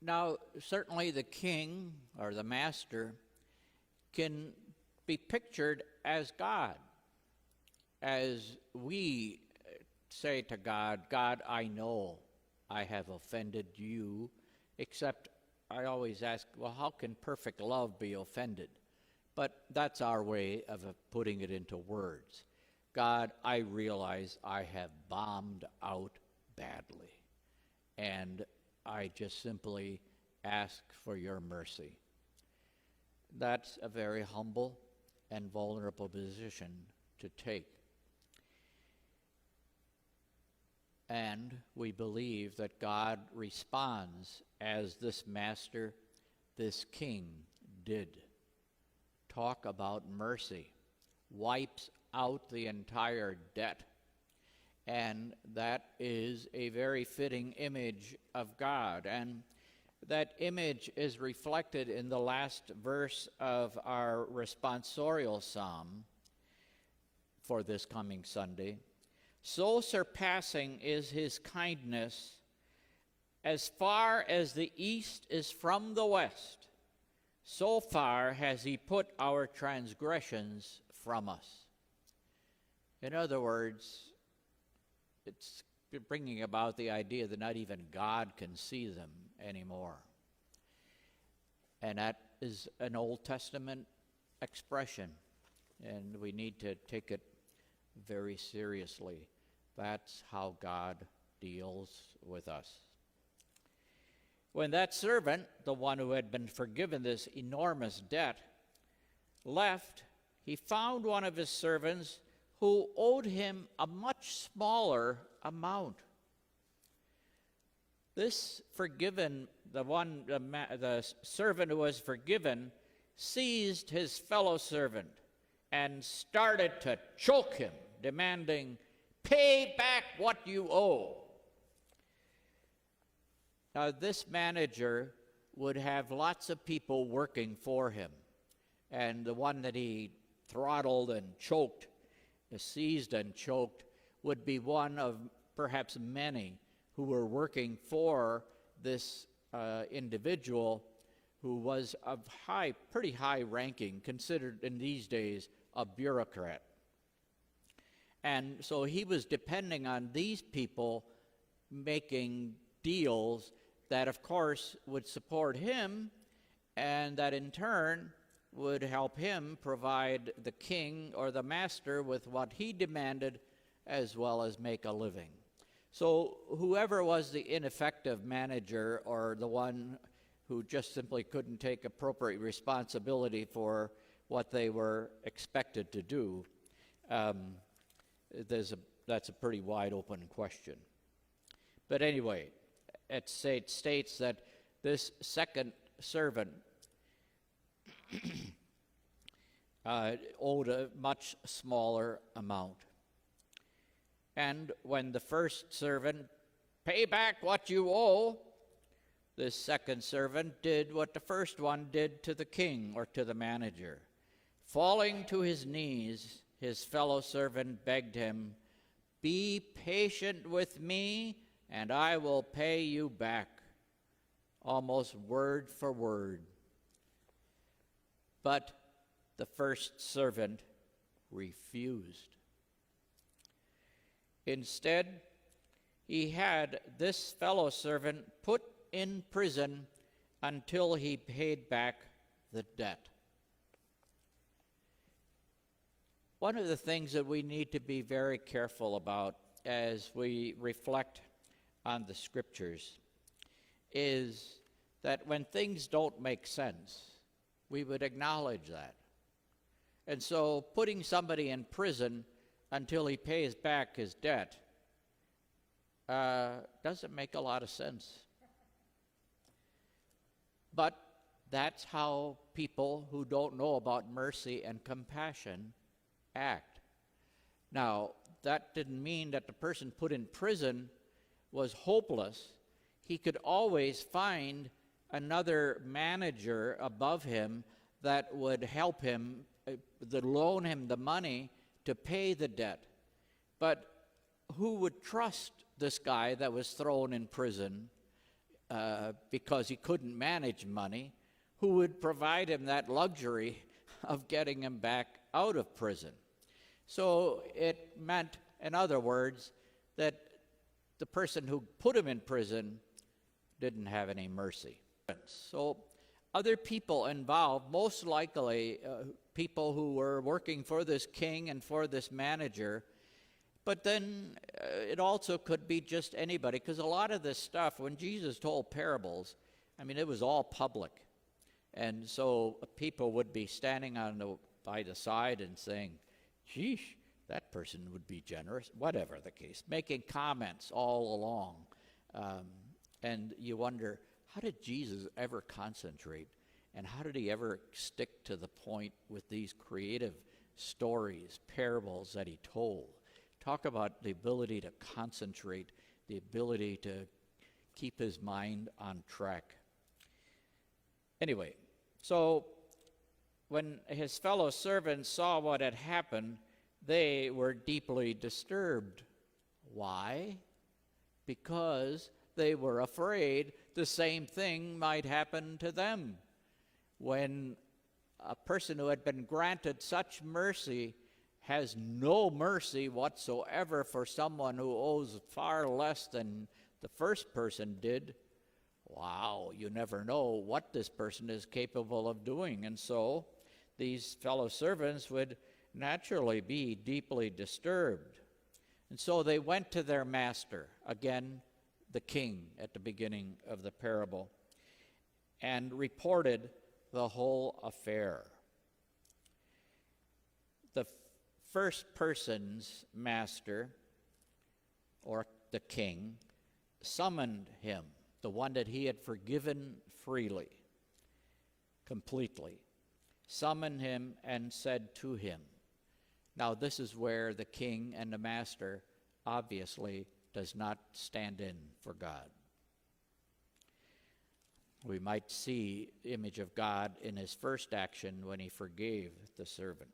Now, certainly the king or the master can be pictured as God, as we say to God, God, I know I have offended you, except I always ask, well, how can perfect love be offended? But that's our way of putting it into words. God, I realize I have bombed out badly, and I just simply ask for your mercy. That's a very humble and vulnerable position to take. And we believe that God responds as this master, this king did. Talk about mercy. Wipes out the entire debt. And that is a very fitting image of God. And that image is reflected in the last verse of our responsorial psalm for this coming Sunday. So surpassing is his kindness, as far as the east is from the west, so far has he put our transgressions from us. In other words, it's bringing about the idea that not even God can see them anymore. And that is an Old Testament expression, and we need to take it very seriously. That's how God deals with us. When that servant, the one who had been forgiven this enormous debt, left, he found one of his servants who owed him a much smaller amount. This forgiven, the servant who was forgiven, seized his fellow servant and started to choke him, demanding, "Pay back what you owe." Now, this manager would have lots of people working for him, and the one that he throttled and choked, seized and choked, would be one of perhaps many who were working for this individual who was of pretty high ranking, considered in these days a bureaucrat. And so he was depending on these people making deals that, of course, would support him, and that in turn would help him provide the king or the master with what he demanded, as well as make a living. So whoever was the ineffective manager, or the one who just simply couldn't take appropriate responsibility for what they were expected to do, that's a pretty wide open question. But anyway, it states that this second servant owed a much smaller amount. And when the first servant, "Pay back what you owe," this second servant did what the first one did to the king or to the manager. Falling to his knees, his fellow servant begged him, "Be patient with me, and I will pay you back," almost word for word. But the first servant refused. Instead, he had this fellow servant put in prison until he paid back the debt. One of the things that we need to be very careful about as we reflect on the scriptures is that when things don't make sense, we would acknowledge that. And so putting somebody in prison until he pays back his debt doesn't make a lot of sense. But that's how people who don't know about mercy and compassion act. Now, that didn't mean that the person put in prison was hopeless. He could always find another manager above him that would help him, that loan him the money to pay the debt. But who would trust this guy that was thrown in prison because he couldn't manage money, who would provide him that luxury of getting him back out of prison. So it meant, in other words, that the person who put him in prison didn't have any mercy. So other people involved, most likely people who were working for this king and for this manager, but then it also could be just anybody, because a lot of this stuff, when Jesus told parables, I mean, it was all public. And so people would be standing by the side and saying, "Sheesh, that person would be generous," whatever the case, making comments all along. And you wonder, how did Jesus ever concentrate? And how did he ever stick to the point with these creative stories, parables that he told? Talk about the ability to concentrate, the ability to keep his mind on track. Anyway, so when his fellow servants saw what had happened, they were deeply disturbed. Why? Because they were afraid the same thing might happen to them. When a person who had been granted such mercy has no mercy whatsoever for someone who owes far less than the first person did, wow, you never know what this person is capable of doing. And so these fellow servants would naturally be deeply disturbed. And so they went to their master, again, the king at the beginning of the parable, and reported the whole affair. The first person's master, or the king, summoned him, the one that he had forgiven freely, completely, summoned him and said to him. Now this is where the king and the master obviously does not stand in for God. We might see the image of God in his first action when he forgave the servant.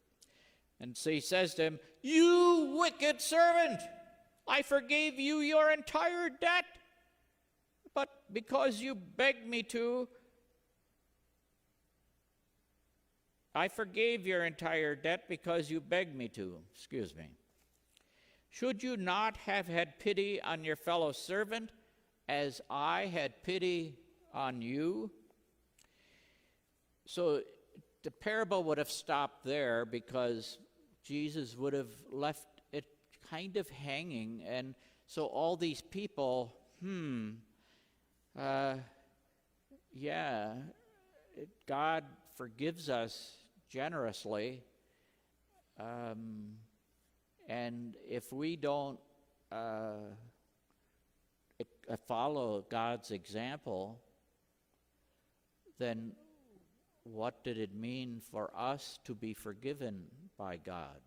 And so he says to him, "You wicked servant, I forgave you your entire debt, but because you begged me to, I forgave your entire debt because you begged me to." Excuse me. "Should you not have had pity on your fellow servant as I had pity on you?" So the parable would have stopped there because Jesus would have left it kind of hanging. And so all these people, God forgives us generously. And if we don't follow God's example, then what did it mean for us to be forgiven by God?